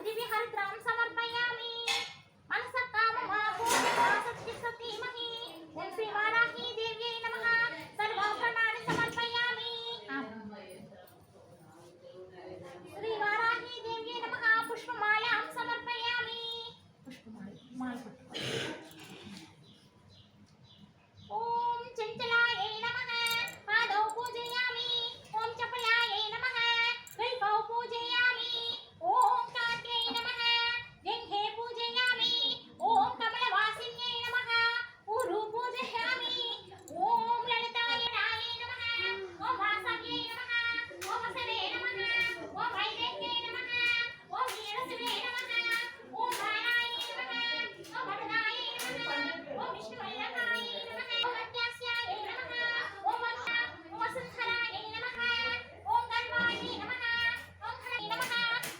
దివ్య హరిద్రాం సమర్పయామి మనస కామమాభూతిమహి ఓం శ్రీ వారాహి దేవ్యై నమః సర్వోపనాని సమర్పయామి శ్రీ వారాహి దేవ్యై నమః పుష్పమాలాం సమర్పయామి పుష్పమాల ఓం చంచలాయై నమః పాదౌ పూజయామి ఓం చపలాయై నమః కల్పౌ పూజయామి ఓం కాంత్యై నమః జంఘే పూజయామి ఓం కమలవాసిన్యై నమః ఊరు పూజయామి ఓం లలితాయ నమః ఓం వాసవ్యై నమః ఓం వసవే నమః ఓం వైదేహ్యై నమః ఓం వీరశివే నమః ఓం బాలాయ నమః ఓం వరదాయ నమః ఓం విష్ణువల్లభాయ నమః ఓం అత్యాస్యాయ నమః ఓం వసుంధరాయ నమః ఓం గర్వాయ నమః ఓం హరై నమః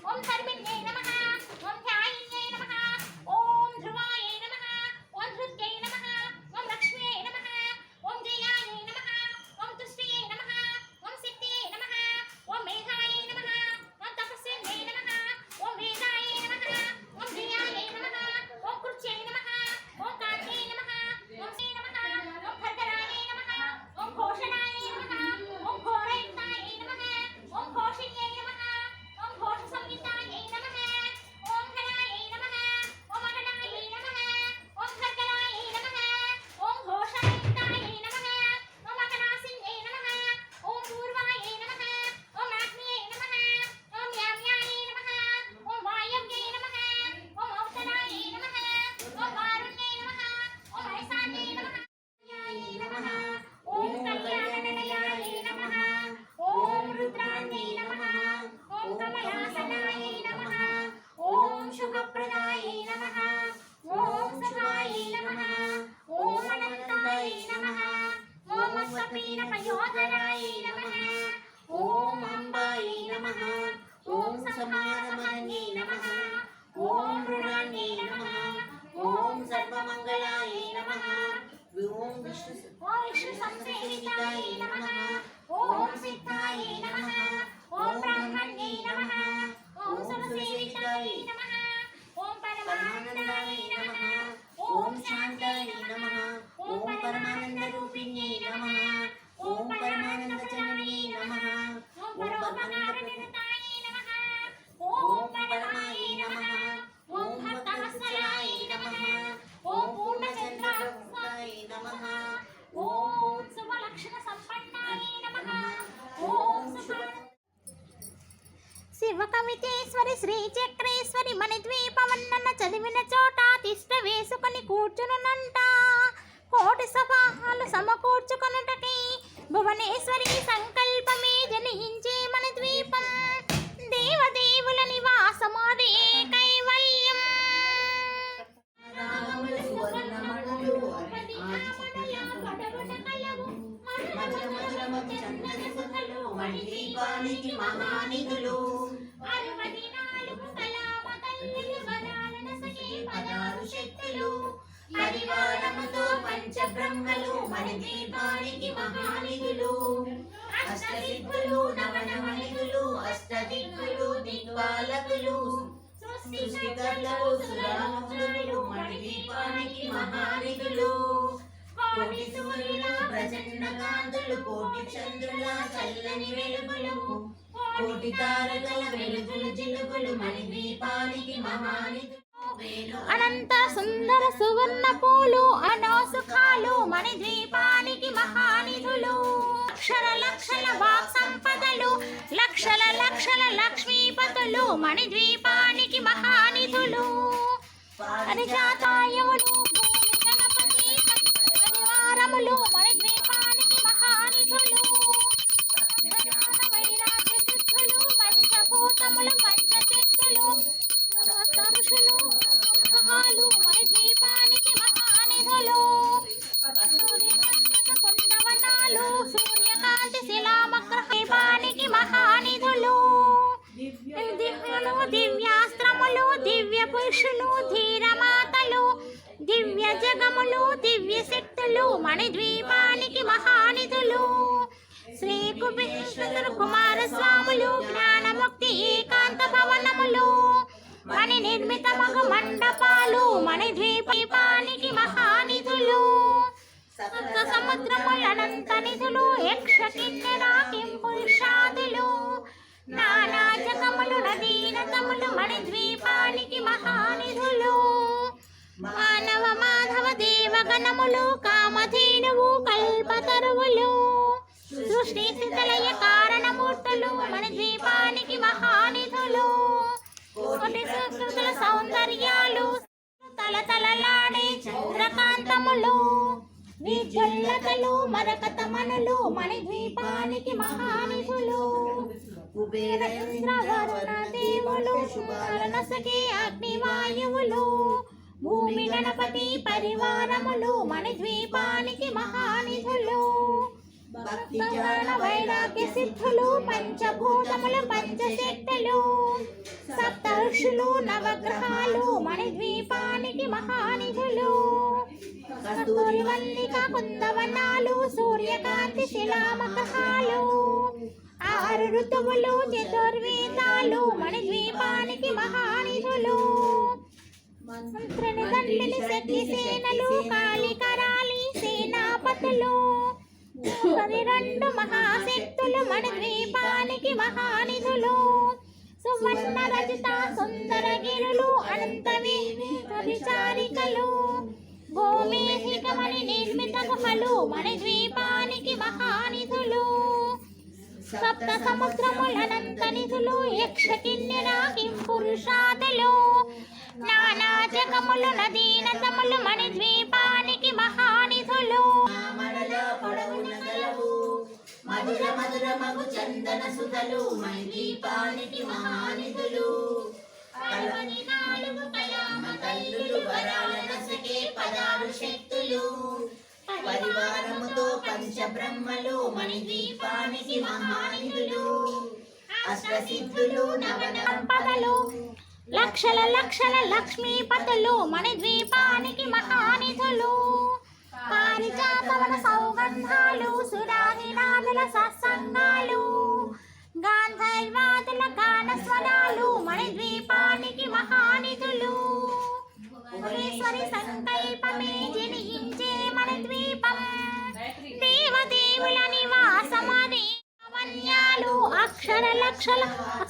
ఓం ధర్మిణ్యై నమః ఓం ధ్యాయిన్యై నమః ఓం ధ్రువాయ నమః ఓం ధృత్యై నమః ఓం లక్ష్మ్యై నమః ఓం జయాయ నమః ఓం తుష్ట్యై నమః ఓం శక్తియై నమః ఓం మేఘాయ నమః ఓం తపస్విన్యై నమః ఓం వేదాయ నమః ఓం జయాయ నమః ఓం కృత్యై నమః ఓం కాంత్యై నమః ఓం శ్రీ నమః ఓం భద్రాయ నమః ఓం ఘోషణాయ నమః ఓం ఘోరయుక్తాయ నమః ఓం ఘోషిన్యై నమః ఓం ఘోష సంయుక్తాయ నమః ఓం హరాయ నమః ఓం అగణాయ నమః ఓం భద్రాయ నమః ఓం ఘోషయుక్తాయ నమః ఓం అగణాసిన్యై నమః ఓం పూర్వాయ నమః ఓం అగ్నియై నమః ఓం యామ్యాయ నమః ఓం వాయవ్యై నమః ఓం ఔషధాయ నమః ఓం వారుణ్యై నమః ఓం ఐశాన్యై నమః నమః ఓం కళ్యాణనిలయాయ నమః ఓం రుద్రాణ్యై నమః ఓం కమలాసనాయ నమః ఓం శుభప్రదాయ నమః ఓం శుభాయ నమః ఓం అనంతాయ నమః ఓం స్వపీనపయోధరాయ నమః ఓం అంబాయ నమః ఓం సమానమన్యై నమః ఓం రుణాన్యై నమః ఓం సర్వమంగళాయ నమః ఓం విష్ణు సంసేవితాయ నమః ఓం సిద్ధాయ నమః ఓం బ్రహ్మణ్యై నమః ఓం సురసేవితాయ నమః ఓం పరమానందాయ నమః ఓం శాంతాయ నమః ఓం పరమానంద రూపిణ్యై నమః ఓం పరమానంద జనన్యై నమః ఓం పరమోపకారనిరతాయ నమః ఓం పరమాయ నమః ఓం భక్తవత్సలాయ నమః ఓం పూర్ణచంద్రాయ నమః ఓం శుభలక్షణ సంపన్నాయ నమః ఓం శివ కవితేశ్వరి శ్రీ చక్రేశ్వరి మణిద్వీపవన్నన చదివిన చోట తిష్ట వేసుకొని కూర్చునునంట కోటి సభాలు సమకూర్చుకొనుటకి భువనేశ్వరి సంకల్పమే జనించే మన ద్వీపం దేవదేవుల నివాసమాదే కైవల్యం మణిదీపానికి మహానిధులు 64 కళామ తల్లులు వరాలన సఖీ పదారు శక్తులు పరివారముతో పంచబ్రహ్మలు మణిదీపానికి మహానిధులు అష్టసిద్ధులు నవనవనిధులు అష్టదిక్కులు దిక్పాలకులు సృష్టికర్తలు సురానులు మణిదీపానికి మహానిధులు కోటి సూర్యుల ప్రచండ కాంతులు కోటి చంద్రుల చల్లని వెలుగులు కోటి తారకల వెలుగులు జిలుగులు మణిదీపానికి మహానిధులు అనంత సుందర సువర్ణ పూలు అనోసుఖాలు మణిద్వీపానికి మహానిధులు అక్షర లక్షల వాక్ సంపదలు లక్షల లక్షల లక్ష్మీపతులు మణిద్వీపానికి మహానిధులు హరిజాతాయములు భూమి గణపతి పరివారములు మణిద్వీపానికి మహానిధులు వైరాగ్య సిద్ధులు పంచభూతముల పంచశక్తులు ఋషులు సహాలు మణిద్వీపానికి మహానిధులు కుందవనాలు సూర్యకాంతి శిలామగ్రహీపానికి మహానిధులు దివ్యులు దివ్యాస్త్రములు దివ్య పురుషులు ధీరమాతలు దివ్య జగములు దివ్య శక్తులు మణిద్వీపానికి మహానిధులు శ్రీ కుబేశ్వర కుమార స్వాములు జ్ఞానముక్తి ఏకాంత భవనములు మణి నిర్మిత మగ మండపాలు మణిద్వీపానికి మహానిధులు సప్త సముద్రముల అనంత నిధులు యక్ష కిన్నెర కింపురుషాదులు నానా జగములు నదీనతములు మణిద్వీపానికి మహానిధులు మానవ మాధవ దేవగణములు కామధేనువు కల్పతరువులు సృష్టి స్థితిలయ కారణమూర్తులు మణిద్వీపానికి మహానిధులు కోటి సంస్కృతుల సౌందర్యాలు తలతలలాడే చంద్రకాంతములు విద్యుల్లతలు మరకతమనులు మణిద్వీపానికి మహానిధులు కుబేర ఇంద్ర వరుణ దేవులు శుభాలనసగే అగ్నివాయువులు భూమి గణపతి పరివారములు మణిద్వీపానికి మహానిధులు భక్తి జ్ఞాన వైరాగ్య సిద్ధులు పంచభూతముల పంచశక్తులు సప్త ఋషులు నవగ్రహాలు మణిద్వీపానికి మహానిధులు కస్తూరి వల్లిక కుందవనాలు సూర్యకాంతి శిలామకహాలు ఆరు ఋతువులు చతుర్వేదాలు మణిద్వీపానికి మహానిధులు మంత్రిని దండిని శక్తి సేనలు కాళికరాలి సేనాపతులు రెండు మహాశక్తులు మణిద్వీపానికి మహానిధులు సువర్ణ రజిత సుందర గిరులు అనంతవిచారికలు భూమిహికమణి నిర్మిత గుహలు మణిద్వీపానికి మహానిధులు సప్త సముద్రములనంత నిధులు యక్ష కిన్నెర కింపురుషాదులు నానా జగములు నదీనతములు మణిద్వీపానికి మహానిధులు మధుర మధుర మగు చందన సుధలు మణిద్వీపానికి మహానిధులు నాలుగు కళామ తల్లులు వరాలనసగే పదారు శక్తులు పరివారముతో పంచబ్రహ్మలు మణిద్వీపానికి మహానిధులు అష్టసిద్ధులు నవన సంపదలు లక్షల లక్షల లక్ష్మీపతులు మణిద్వీపానికి మహానిధులు పారిజాతవన సౌగంధాలు సురాహినాదుల సత్సంగాలు గాంధర్వాదుల గానస్వరాలు మణిద్వీపానికి మహానిధులు భువనేశ్వరి సంకల్పమే జనించే మణిద్వీపం దేవదేవుల నివాసమది లావణ్యాలు అక్షర లక్షల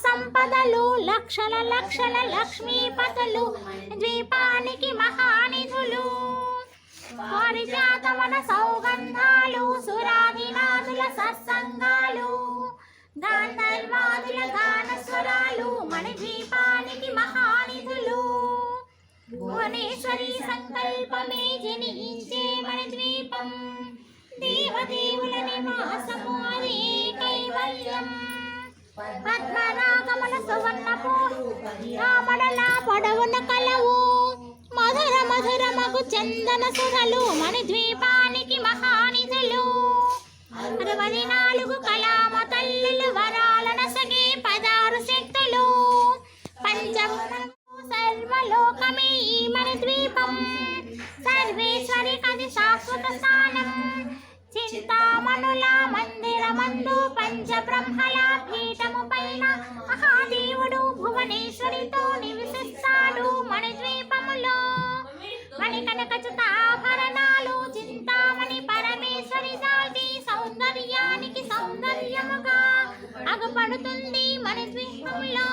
సంపదలు లక్షల లక్షల లక్ష్మీపతులు ద్వీపానికి మహానిధులు పారిజాతవన సౌగంధాలు సురాదినాదుల సత్సంగాలు గాంధర్వాదుల గానస్వరాలు మణిద్వీపానికి మహానిధులు భువనేశ్వరి సంకల్పమే జనించే మణిద్వీపం దేవదేవుల నివాసము అదే కైవల్యం పద్మరాగముల సువర్ణపు రామడల పొడవున కలవు మధుర మధుర మగు చందన సుధలు మణిద్వీపానికి మహానిధులు 64 కళామ తల్లులు వరాలనసగే పదారు శక్తులు పంచభూతము సర్వలోకమే ఈ మణిద్వీపం సర్వేశ్వరి కది శాశ్వత స్థానం చింతామణుల మందిరమందు పంచబ్రహ్మల పీఠము పైన మహాదేవుడు భువనేశ్వరితో నివసిస్తాడు మణిద్వీపములో మణికనకచుతాభరణాలు చింతామణి పరమేశ్వరి దాల్చి సౌందర్యానికి సౌందర్యముగా అగుపడుతుంది మణిద్వీపంలో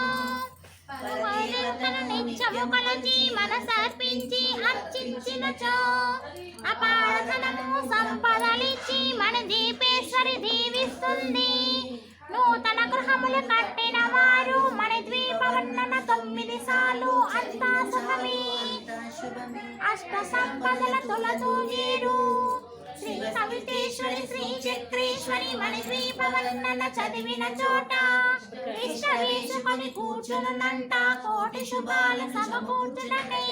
నిత్యము కొలచి మనసర్పించి అర్చించినచో అపారధనము సంపదలిచ్చి మన దీపేశ్వరి దీవిస్తుంది నూతన గృహములు కట్టిన వారు మన ద్వీపవర్ణన 9 సార్లు అంతా సుఖమే అష్ట సంపదల తొలతూగేరు శ్రీ కవితేశ్వరి శ్రీ చక్రేశ్వరి మన ద్వీపవర్ణన చదివిన చోట ఇష్ట వేసుకొని కూర్చునునంట కోటి శుభాల సమకూర్చునకై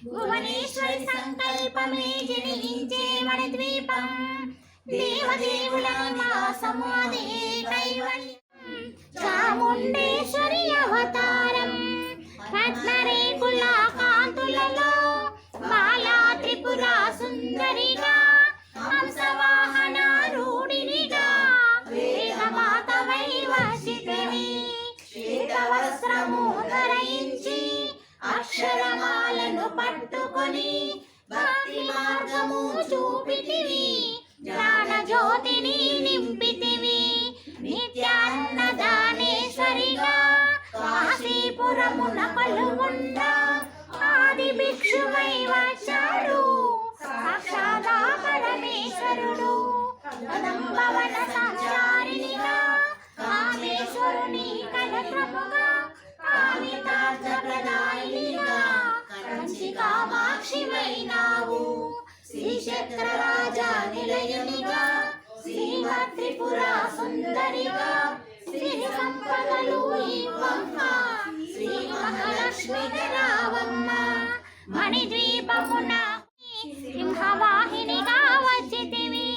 భువనేశ్వరి సంకల్పమే జనించే మన ద్వీపం దేవదేవుల నివాసము అదే కైవల్యం చాముండేశ్వరి అవతారం రత్నరేకుల కాంతులలో బాలా త్రిపుర సుందరిగా హంసవాహన రూఢినిగా వేదమాత వై వర్షితివి శ్వేత వస్త్రము ధరించి పాదమాలను పట్టుకొని భక్తి మార్గము చూపితివి, జ్ఞాన జ్యోతిని నింపితివి. నిత్యాన్నదానేశ్వరిగా కాశీపురమున కొలువుండ ఆది భిక్షువై వచ్చాడు సాక్షాత్ పరమేశ్వరుడు. కదంబవన సంచారినిగా కామేశ్వరుని కలత్రముగా కామితార్థ ప్రదాయినిగా కంచి కామాక్షివైనావు. శ్రీచక్రరాజ నిలయునిగా శ్రీమత్ త్రిపుర సుందరిగా శ్రీ సంపదలు ఇవ్వమ్మ, శ్రీ మహాలక్ష్మి రావమ్మ. మణిద్వీపమున సింహవాహినిగా వచ్చితివి,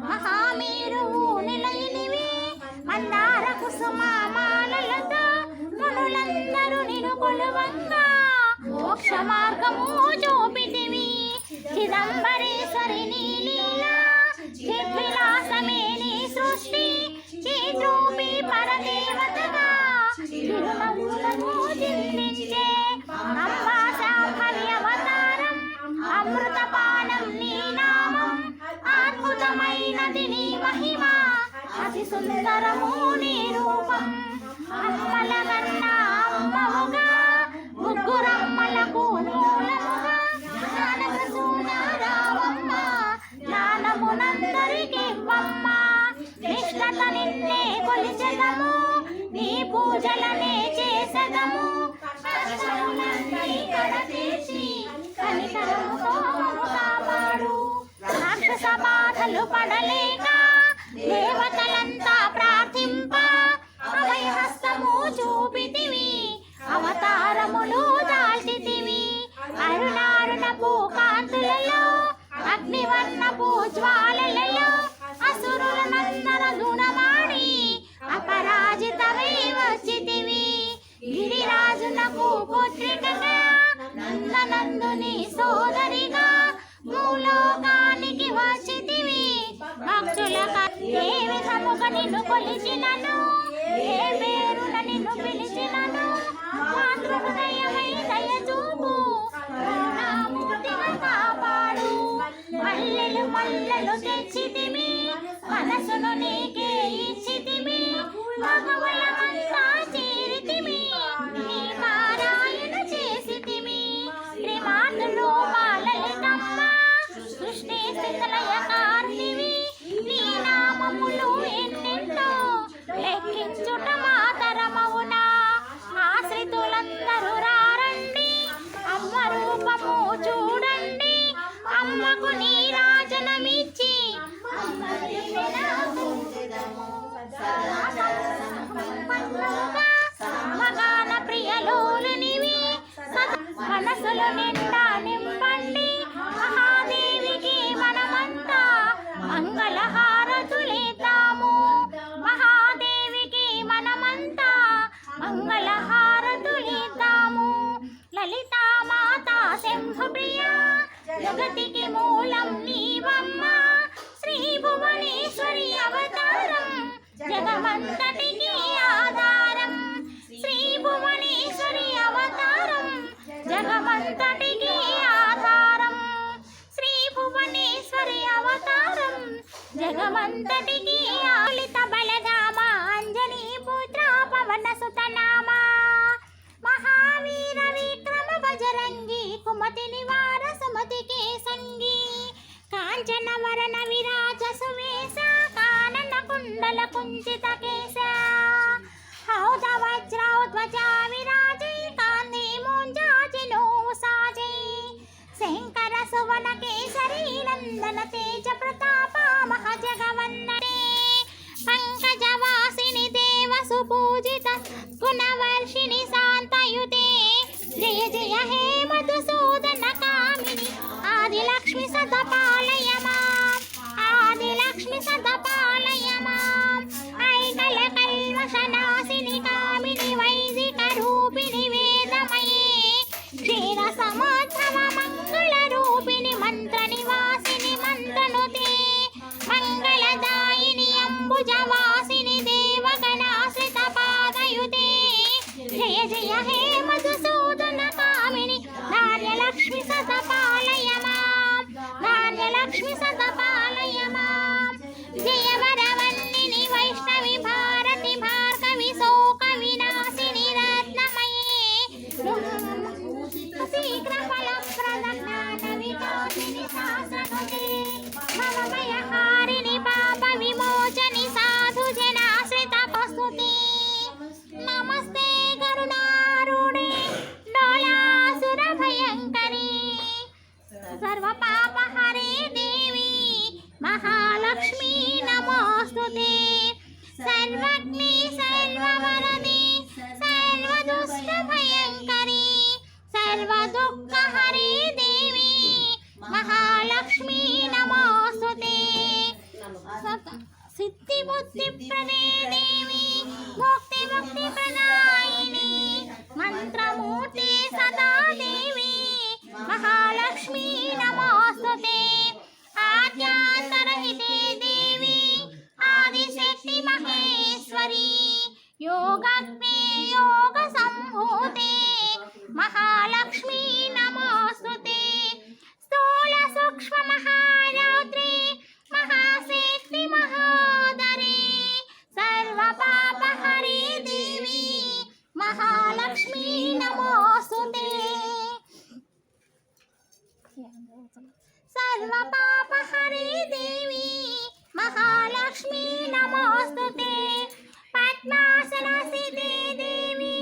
మహామేరువు నిలయునివి. మందార కుసుమాలతో మునులందరూ నిన్ను కొలువంగా మోక్ష మార్గము చూపితివి. చిదంబరేశ్వరి నీ లీలా చిద్విలాసమే నీ సృష్టి, చిద్రూపి పరదేవతగా చిరునవ్వులను చిందించే అంబా శాంభవి అవతారం. అమృతపానం నీ నామం, అద్భుతమైనది నీ మహిమ, అతి సుందరము నీ రూపం. అమ్మల కన్నా అమ్మవుగా ముగ్గురమ్మలకు మూలముగా జ్ఞానప్రసూనారావమ్మ, జ్ఞానమునందరికివ్వమ్మ. నిష్ఠత నిన్నే కొలిచెదము, నీ పూజలనే చేసెదము. కష్టములన్నీ కడతీర్చి కనికరముతో కాపాడు. రాక్షస బాధలు పడలేక దేవతలంతా ప్రార్థింప అభయహస్తము చూపితివి, అవతారములు దాల్చితివి. అరుణారుణపు కాంతులలో అగ్నివర్ణపు జ్వాలలలో అసురులనందర గుణమాడి అపరాజితమై వచ్చితివి. గిరిరాజునకు పుత్రికగా నందనందుని సోదరిగా భూలోకానికి వచ్చితివి. భక్తుల ఏ విధముగా నిన్ను కొలిచినను, ఏ పేరున నిన్ను పిలిచినను మాతృహృదయమై దయచూపు, కరుణామూర్తిగా కాపాడు. మల్లెలు మల్లెలు తెచ్చితిమి, మనసును నీకే ఇచ్చితిమి. మగవలమంతా చేరితిమి, నీ పారాయణ చేసితిమి. త్రిమాతులు మా లలితమ్మ, సృష్టి స్థితిలయకారిణివి. నీ నామములు ఎన్నెన్నో లెక్కించుట మాతరమవునా. ఆశ్రితులందరూ రారండి, అమ్మ రూపము చూడండి. అమ్మకు నీ రాజనమిచ్చి మగాన ప్రియలోలునివి. మనసులు నిండా నింపండి, మహాదేవికి మనమంతా మంగళహారతులిద్దాము. మహాదేవికి మనమంతా మంగళహారతులిద్దాము. లలితా మాతా శంభుప్రియ జగతికి మూలం నీవమ్మ. శ్రీ భువనేశ్వరి అవతారం జగమంతటికి ఆధారం. శ్రీ భువనేశ్వరి అవతారం జగమంతటికి ఆధారం. శ్రీ భువనేశ్వరి అవతారం జగమంతటికి ఆలిత బలగామ అంజనీ పుత్ర పవన సుతనామ. మహావీర విక్రమ బజరంగి కుమతి నివార సుమతికే సంగి. కాంచన వరణ విరాజ సువేశ కానన కుండల కుంచిత కేశ. హౌద వజ్రౌధ్వజ విరాజే కాంతి మూంజాజిలో సాజే. శంకర సువన కేసరి నందన తేజ ప్రతాప మహజగవన్నడే. పంకజవాసిని దేవ సుపూజిత గుణవర్షిణి శాంతయుతే. జయ జయ హే మధుసూదన కామిని ఆదిలక్ష్మి సదపాలయ మాం. ఆదిలక్ష్మి సదపాలయ మాం. ఐకల కల్మషనాశిని కామిని వైదిక రూపిణి వేదమయే. క్షీర సముద్భవ మంగళ రూపిణి మంత్ర నివాసిని మంత్రనుతే. మంగళదాయిని అంబుజవాసిని దేవగణాశ్రిత పాదయుతే. జయ జయ హే మధుసూదన కామిని ధాన్యలక్ష్మి సతపాలయ మాం ధాన్యలక్ష్మి సతపాలయ మాం జయ వరవన్నిని వైష్ణవి భారతి భార్గవి శోక వినాశిని రత్నమయే శీఘ్ర ఫలప్రద జ్ఞాన వికాసిని శాసనుతే భవమయ హారిణి పాప విమోచని సాధు జనాశ్రిత ప్రస్తుతి నమస్తే కరుణారుణే డోలాసుర భయంకరి సర్వ పాప హరే దేవి మహాలక్ష్మీ నమోస్తుతే సర్వజ్ఞి సర్వవరది సర్వదుష్ట భయంకరి సర్వ దుఃఖ హరే దేవి మహాలక్ష్మీ నమోస్తుతే సిద్ధి బుద్ధి ప్రదే దేవి ముక్తి ముక్తి ప్రదాయిని మంత్రమూర్తి సదా దేవి మహాలక్ష్మీ నమోస్తుతే ఆద్యాంతరహితే దేవి ఆదిశక్తి మహేశ్వరి యోగజ్ఞే యోగ సంభూతే మహాలక్ష్మీ నమోస్తుతే స్థూల సూక్ష్మ మహారౌద్రి మహాశక్తి మహోదరి సర్వ పాప హరే దేవి మహాలక్ష్మీ నమోస్తుతే సర్వ పాప హరే దేవి మహాలక్ష్మీ నమోస్తుతే పద్మాసనసితే దేవి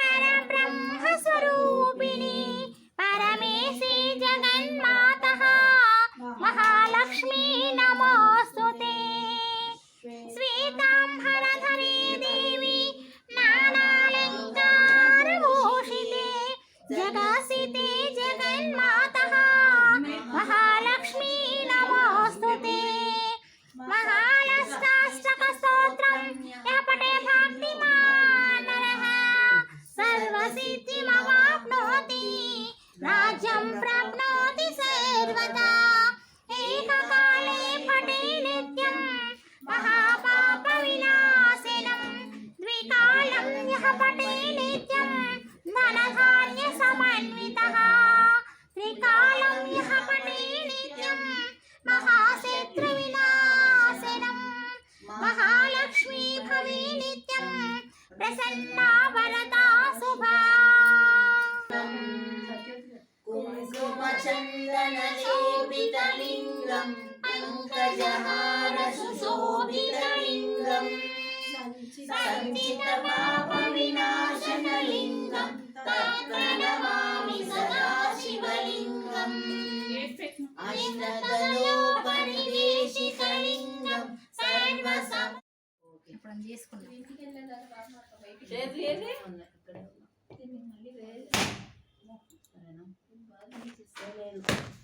పరబ్రహ్మ స్వరూపిణి పరమేశి జగన్మాతః మహాలక్ష్మీ నమోస్తుతే శ్వేతాంబరధరే దేవి నానాలంకారభూషితే జగసితే జగన్మాతః మహాలక్ష్మీ నమోస్తుతే మహాలష్టాష్టక స్తోత్రం యః పఠే భక్తిమాన్ నరః సర్వసిద్ధిమవాప్నోతి రాజ్యం ప్రాప్నోతి సర్వదా ఏకకాలే పఠే నిత్యం మహాపాప వినాశనం ద్వికాలం యః పఠే నిత్యం ధనధాన్య సమన్వితః త్రికాలం యః పఠే నిత్యం మహాశత్రు వినాశనం మహాలక్ష్మీ భవే నిత్యం ప్రసన్నా వరదా శుభా కుంకుమచందనలేపితలింగం పంకజహార సుశోభితలింగం సంచిత పాప వినాశనలింగం తత్ప్రణమామి సదా శివలింగం అష్టదలో పరివేషితలింగం సర్వసం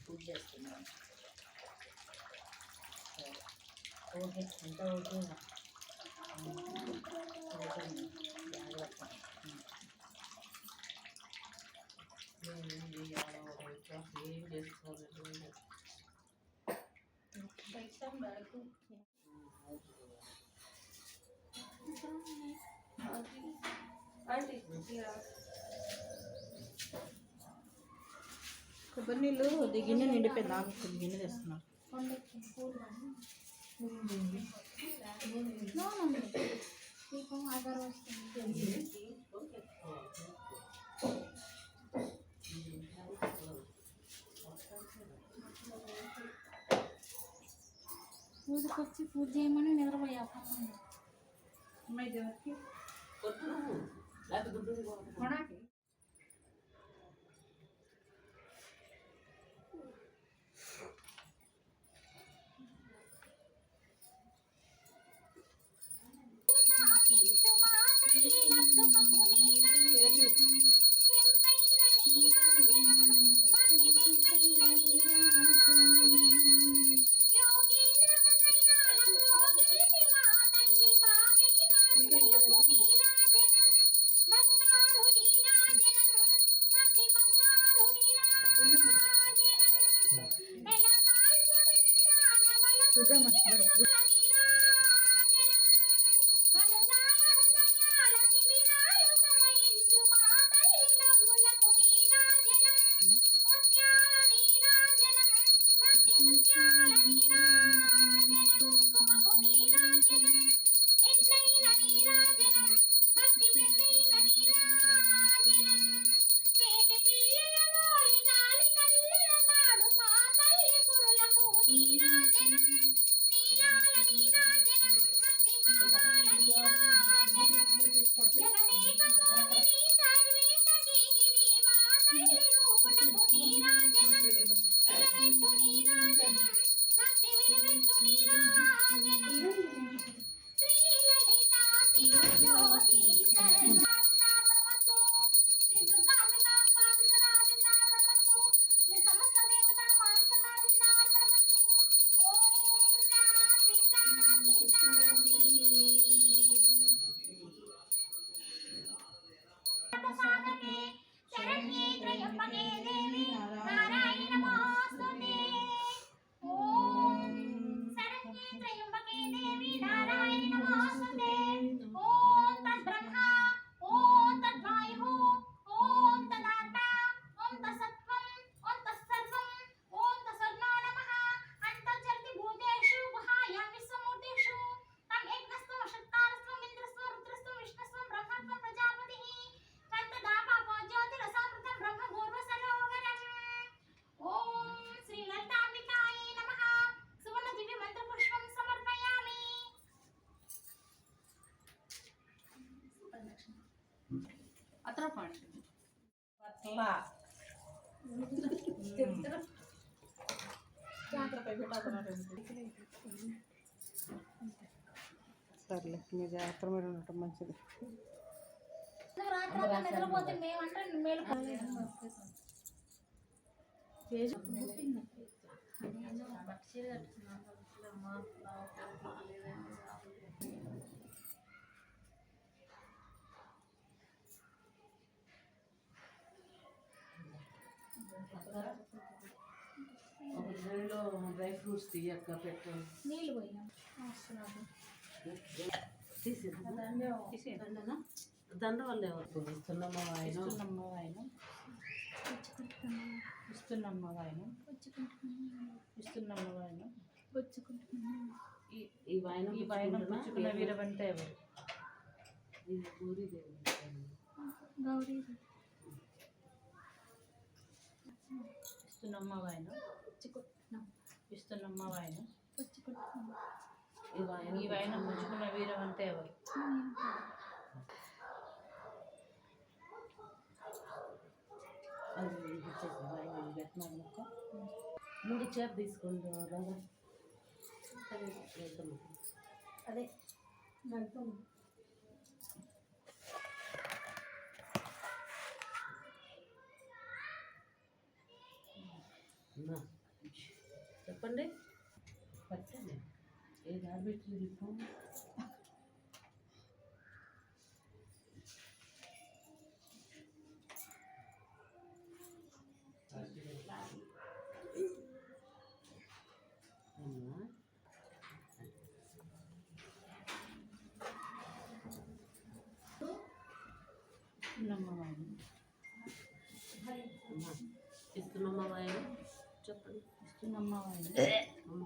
పూజ చేస్తున్నాను. ఓకే ఎంత ఓకే జాగ్రత్త ఏం చేసుకోవాలి కొబ్బరి నీళ్ళు గిన్నె నిండిపోయింది నాకు గిన్నె తెస్తున్నాను పూజకి వచ్చి పూజ చేయమని నిద్రపోయా అమ్మాయి దేవుడికి పత్ర పండు పట్ల సర్లే మీ జాగ్రత్త మీరు ఉండటం మంచిది. రాత్రి అంతా నిద్రపోతే మేమంటే మేలు డ్రై ఫ్రూట్స్ తీయక్క పెట్టు. నీళ్ళు పోయినా వస్తున్నాడు. దండ వల్ల ఎవరు ఇస్తున్నమ్మ వాయన ఇస్తున్నమ్మ వాయనం ఇస్తున్నమ్మ వాయనం ఇస్తున్నమ్మ వాయనం ఈ వాయన ఈ వాయనం పుచ్చుకున్న వీరవంటే ఎవరు? ఇది పూరి దేవి గౌరీ ఇస్తున్నమ్మ వాయనం ఇస్తున్నమ్మ వాయనం ఈ వాయనం పుచ్చుకున్న వీరవంటే ఎవరు? అది ఇచ్చేసి వాయన పెట్టినాను అక్క. 3 చేప తీసుకుంటూ రంగు అదే చెప్పండి పట్టండి ఏది ఆడబెట్టింది ఇప్పుడు ఇస్తున్నమ్మ వాయనం ఇస్తున్నమ్మ వాయన చెప్పండి. ఇస్తున్నమ్మ వాయనం అమ్మ